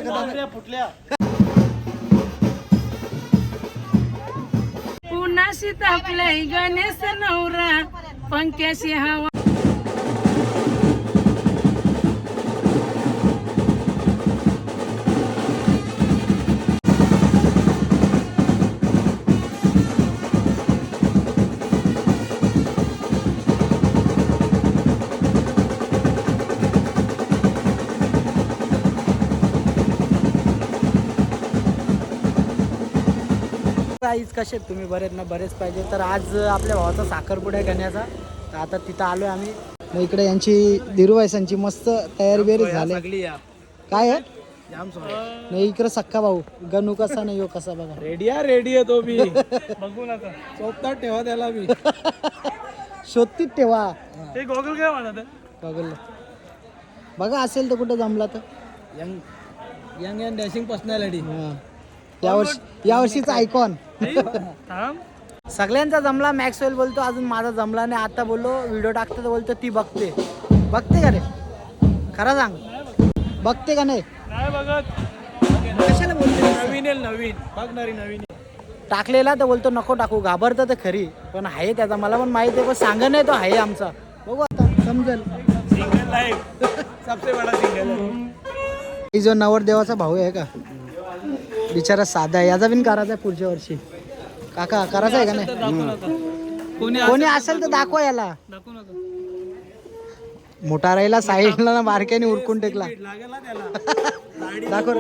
शकत फुटल्या पुन्हाशी तापलंय गणेश नवरा पंख्याशी हवा. आईज कसे आहेत तुम्ही? बरेच ना? बरेच पाहिजे. तर आज आपल्या भावाचा साखरपुडा आहे गण्याचा, तर आता तिथं आलोय आम्ही. मग इकडे यांची धीरूभाईसांची मस्त तयारी बेरी झाली. काय आहे नाही इकडे सक्का भाऊ गणू कसा नाही हो कसा बघा. रेडी आहे तो बी बघू नका चौथा ठेवा त्याला बी शोधतीत ठेवा. ते गॉगल काय म्हणत गॉगल बघा असेल तर कुठं जमला तर. यंग अँड डॅशिंग पर्सनॅलिटी यावर्षीचा आयकॉन. सगळ्यांचा जमला. मॅक्सवेल बोलतो अजून माझा जमला नाही. आता बोललो व्हिडिओ टाकतो तर बोलतो ती बघते का रे? खरं सांग बघते का नाही? नाही बघत. कशाला बोलते? नवीन बघणारी नवीन टाकलेला तर बोलतो नको टाकू. घाबरतं तर खरी पण आहे त्याचा मला पण माहिती आहे. पण सांग नाही तो आहे आमचा. बघू आता समजेल. सिंगल लाईफ सबसे बडा सिंगल. ही जो नवरदेवाचा भाऊ आहे का बिचारा साधा आहे. याचा बिन करायचा आहे पुढच्या वर्षी. काका करायचा आहे का नाही? कोणी असेल तर दाखवा याला. मोठा राहिला साईडला ना बारक्याने उरकून टेकला. दाखव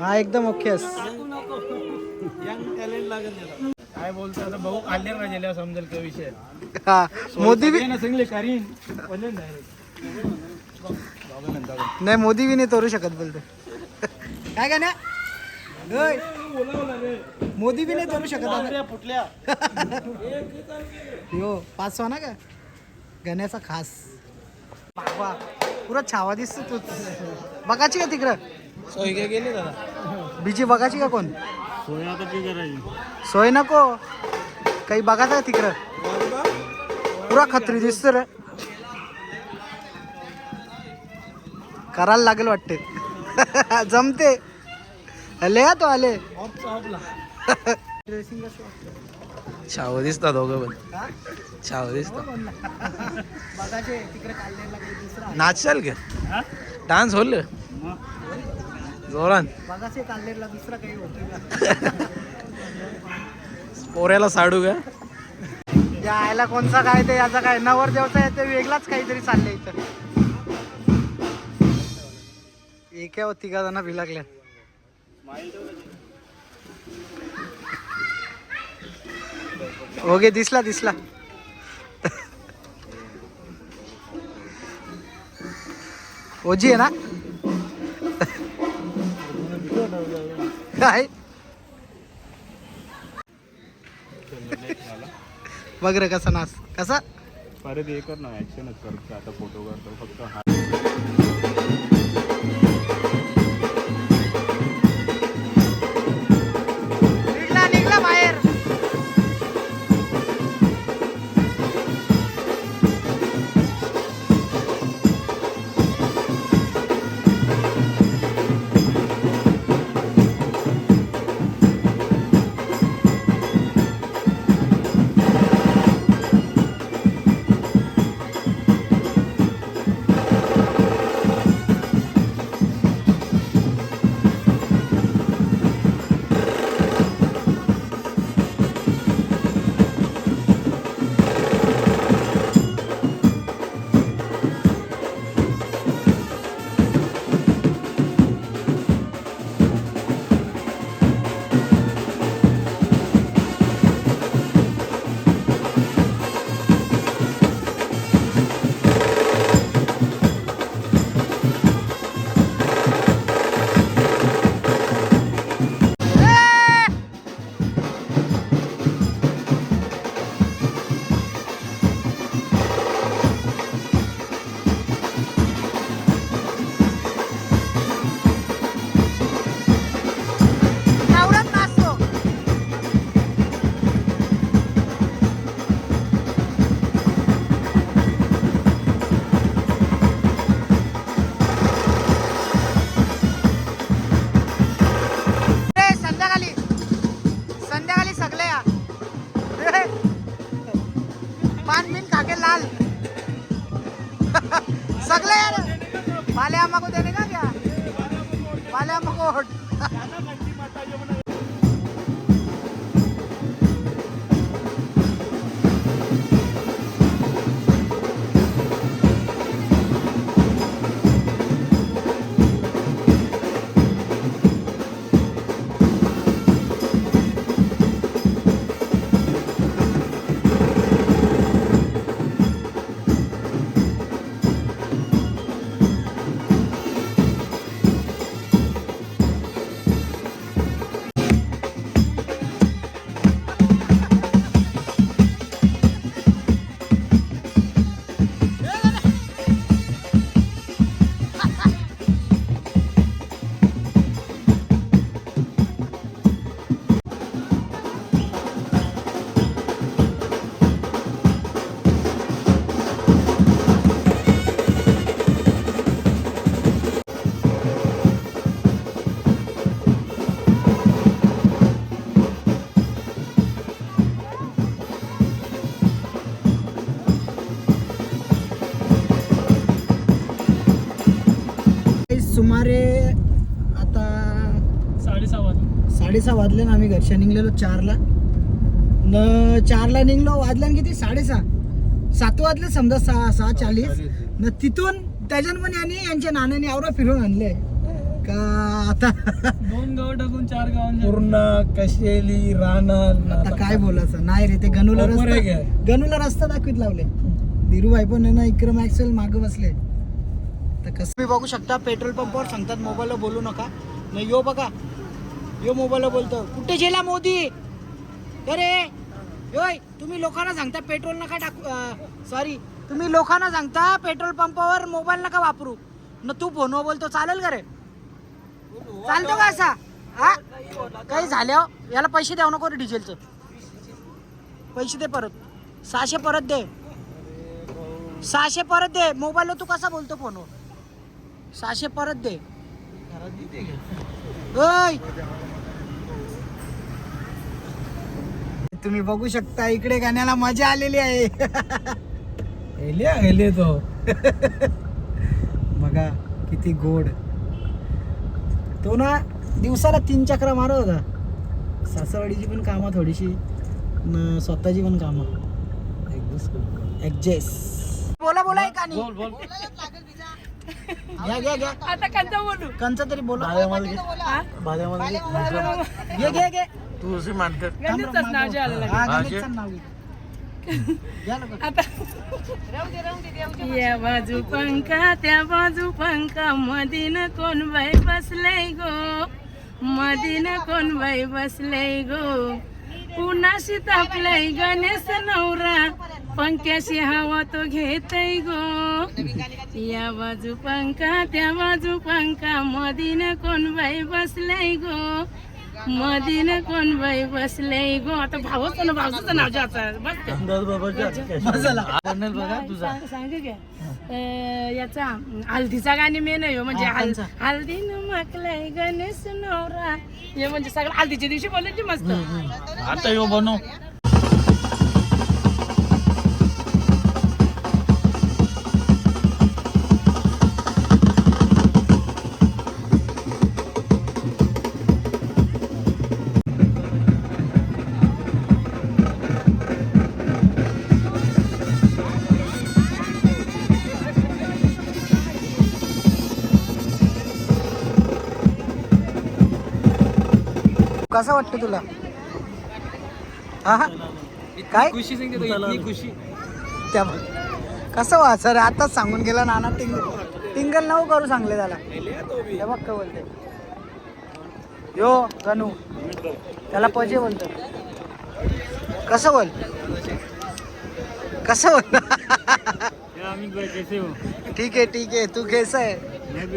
हा एकदम ओके. काय बोलतो आता भाऊ काढले ना गेल्यावर समजेल काय विषय. हा मोदी बी सांगले करीन नाही मोदी बी नाही तोरू शकत बोलते. काय का ना मोदी बी नाही तोरू शकत. फुटल्या हो पाचवा ना का गण्याचा खास बाबा पुरा छावा दिसतो तू. बघाची का तिकडं सोय काय गेले दादा बीजी बघाची का कोण? सोय आता ती करायची सोय नको काही बघायचं का तिकडं? पुरा खत्री दिसतो रे. करायला लागेल वाटते. जमते आले तो आले. छाव दिसता दोघं पण छाव दिसता. नाचशाल का डान्स होल जोरान दुसरा काही होत पोऱ्याला साडू का यायला कोणचा काय ते याचा काय नवरदेवचा आहे ते वेगळाच काहीतरी चाललंय इथं. एका तिघा जण भी लागल्या. ओके दिसला ओजी आहे ना काय बघ रे कसा नाच कसा. परत हे कर ना ऍक्शनच करतो आता फोटो करतो फक्त. निघला बाहेर. बोला यार पाले आम्हा को देने का क्या पाले आम्हा को सुमारे आता 6:30 वाजले ना. आम्ही घरच्या निघलेलो 4ला न 4ला निघलो वाजल्या किती 6:30 वाजले समजा 6:40 न तिथून त्याच्यान पण यांच्या नानाने आवरा फिरून आणले का आता 2 गाव टाकून 4 गावांनी पूर्ण कशेली राहणार. आता काय बोलायचं नाही रे. ते गणूला रस्ता दाखवीत लावले. धीरूभाई पण आहे ना इक्रम ॲक्सेल मागे बसले. तर कसं तुम्ही बघू शकता पेट्रोल पंपावर सांगतात मोबाईलवर बोलू नका. नाही यो बघा यो मोबाईलवर बोलतो कुठे गेला मोदी. अरे योय तुम्ही लोकांना सांगता पेट्रोल नका टाकू सॉरी तुम्ही लोकांना सांगता पेट्रोल पंपावर मोबाईल नका वापरू न तू फोनवर बोलतो चालेल का रे. चालतो का असा हा काही झाल्यावर याला पैसे द्यावं नको रे. डिझेलचं पैसे दे परत 600 परत दे. 600 परत दे. मोबाईलवर तू कसा बोलतो फोनवर 600 परत दे. तुम्ही बघू शकता इकडे गाण्याला मजा आलेली आहे. गेले तो बघा किती गोड. तो ना दिवसाला 3 चक्रा मारत होता. सासरवाडीची पण कामं थोडीशी न स्वतःची पण कामं ऍडजस्ट. बोला एक आणि घ्या आता कंचा बोलू कंचा तरी बोला. घे तू अशी मानकर गणेशच नाव जे आलं हा गणेशचं नाव घे. घ्या ना. आता या बाजू पंखा त्या बाजू पंखा मधीन कोण बाई बसलय गो. मधीन कोण बाई बसलय गो. पुन्हाशी तापलय गणेश नवरा पंख्याशी हवा तो घेतय गो. या बाजू पंखा त्या बाजू पंखा मधीन कोण बाई बसलय गो. मधीन कोण बाई बसलय गो. आता भावच ना भावचं नाव जायचं बस सांग घ्या. याचा हल्दीचा गाणी मेन आहे म्हणजे हल्दीनं माकलाय गणेश नवरा. हे म्हणजे सगळं हल्दीच्या दिवशी बोलायची मस्त. आता यो बनव कसं वाटतं तुला. हा काय खुशी खुशी त्या कसं वाचा रे. आताच सांगून गेला नाना टिंगल नको करू सांगले त्याला. हे बघ का बोलते यो गणू त्याला पजे बोलतो. कसं बोल ठीक आहे तू कैसा आहे.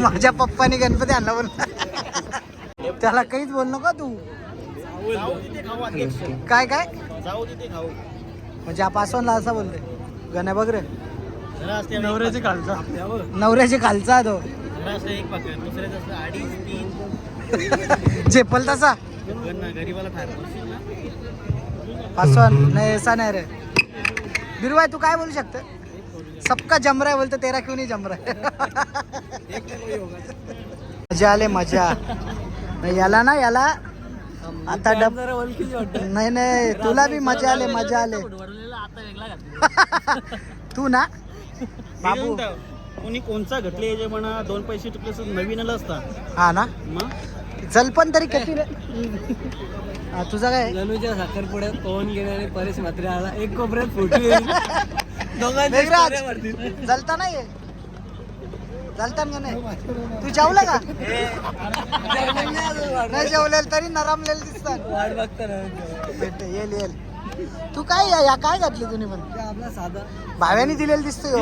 माझ्या पप्पानी गणपती आणला बोल. त्याला काहीच बोल नका तू. काय म्हणजे पासवानला असं बोलते गण्या बघ रे. नवऱ्याचे खालचा तो झेपल तसा पासवान नाही असा नाही रे. धीरूभाई तू काय बोलू शकतो. सबका जम रहा है बोलते तेरा क्यों नहीं जम रहा है. मजा आले मजा. याला ना याला आता डब नाही नाही तुला बी मजा आले मजा आले. तू ना बाबू कोणी कोणचा घटले जे म्हणा 2 पैसे टिकले तर नवीनच असता. हा ना मग चल पण तरी किती रे तुझा काय जणूच्या साखरपुड्यात पवन गेल्याने परेश मात्र आला एक कोपऱ्यात फुटली. जलता नाही जलता का नाही तू जेवला का नाही जेवलेल तरी नरमलेलं दिसतात. वाट बघता येईल येईल. तू काय या काय घातली तुम्ही पण आपला साधा भाव्याने दिलेलं दिसतोय हो.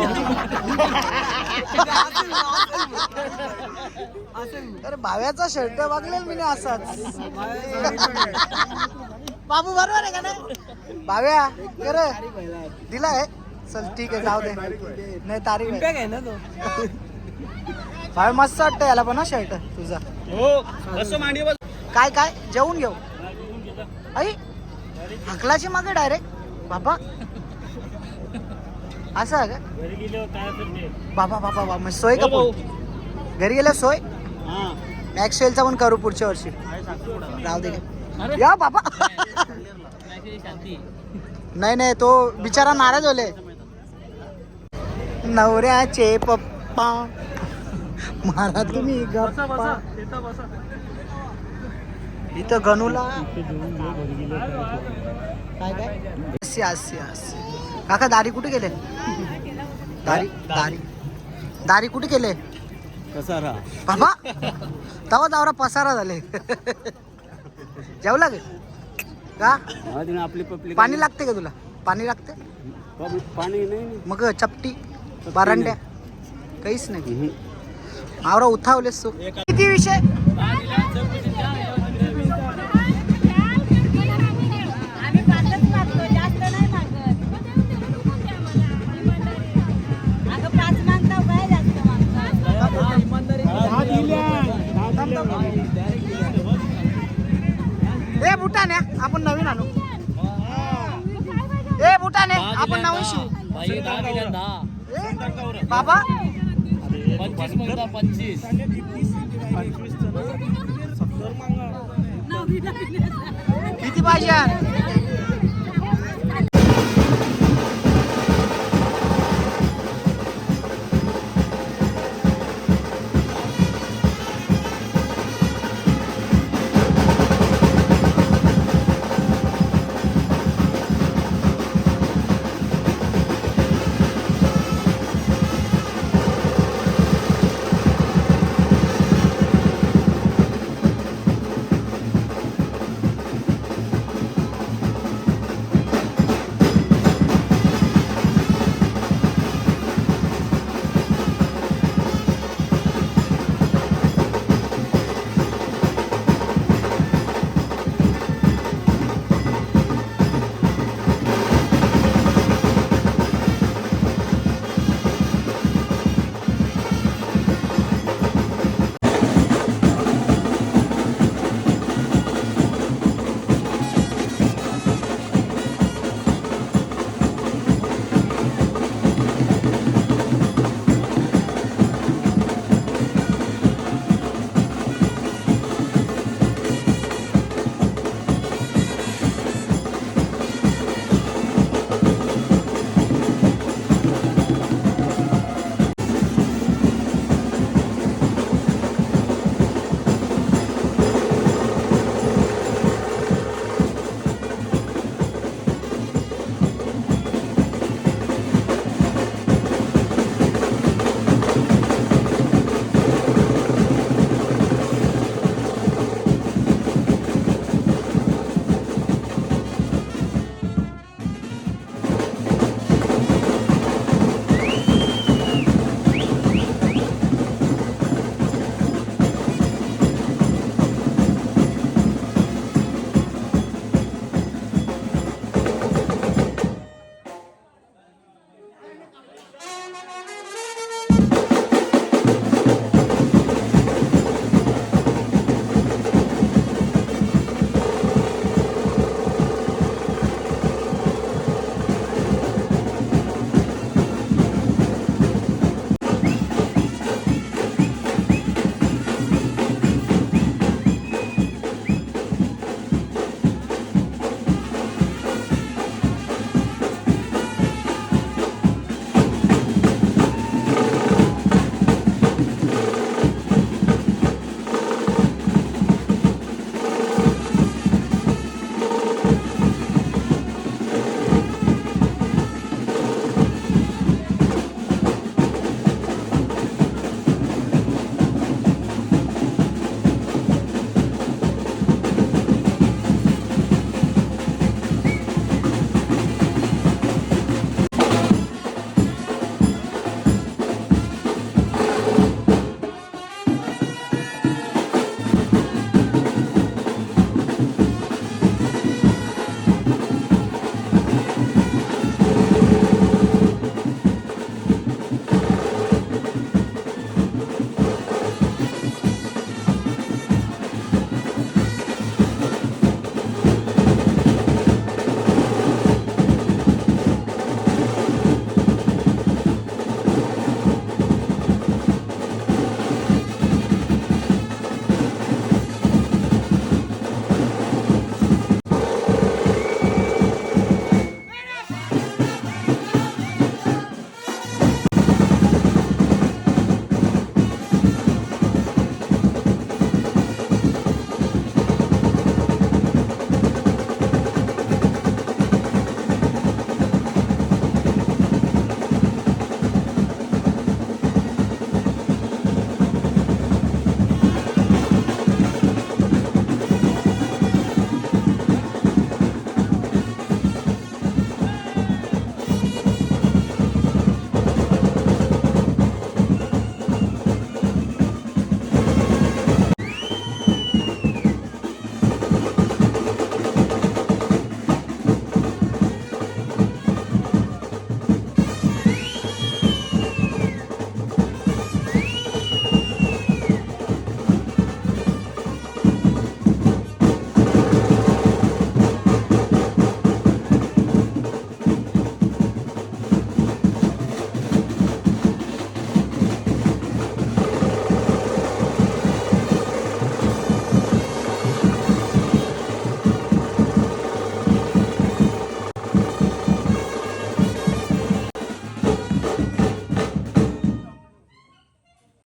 अरे भाव्याचा शर्ट बघलेल मी असाच. बाबू बरोबर आहे का नाही भाव्या रे दिलाय. चल ठीक आहे जाऊ दे नाही तारीख आहे ना तो. भाव्या मस्त वाटतं याला पण शर्ट तुझा. हो असं मांडी बस. काय काय जेवून घेऊ आई हकलाची मागे डायरेक्ट बाबा असं आहे का बाबा बाबा बाबा मग सोय का पुढे? घरी गेल्या सोय मॅक्सवेलचा पण करू पुढच्या वर्षी. राहू दे या बाबा. नाही नाही तो बिचारा नाराज होले. नवऱ्याचे पप्पा मारा तुम्ही गप्पा. इथं गणूला काय काय काका दारी कुठे गेले. दारी दारी दारी कुठे गेले कसा बाबा तवा दावरा पसारा झाले. जेवला गे का आपली पब्लिक पाणी लागते का तुला पाणी लागते पाणी नाही मग चपटी बारंड्या काहीच नाही. आवरा उठावलेस तू किती विषय ए बुटाने आपण नवीन आणू. ए बुटाने आपण नवीन शिवू. बाबा 25 किती पाहिजे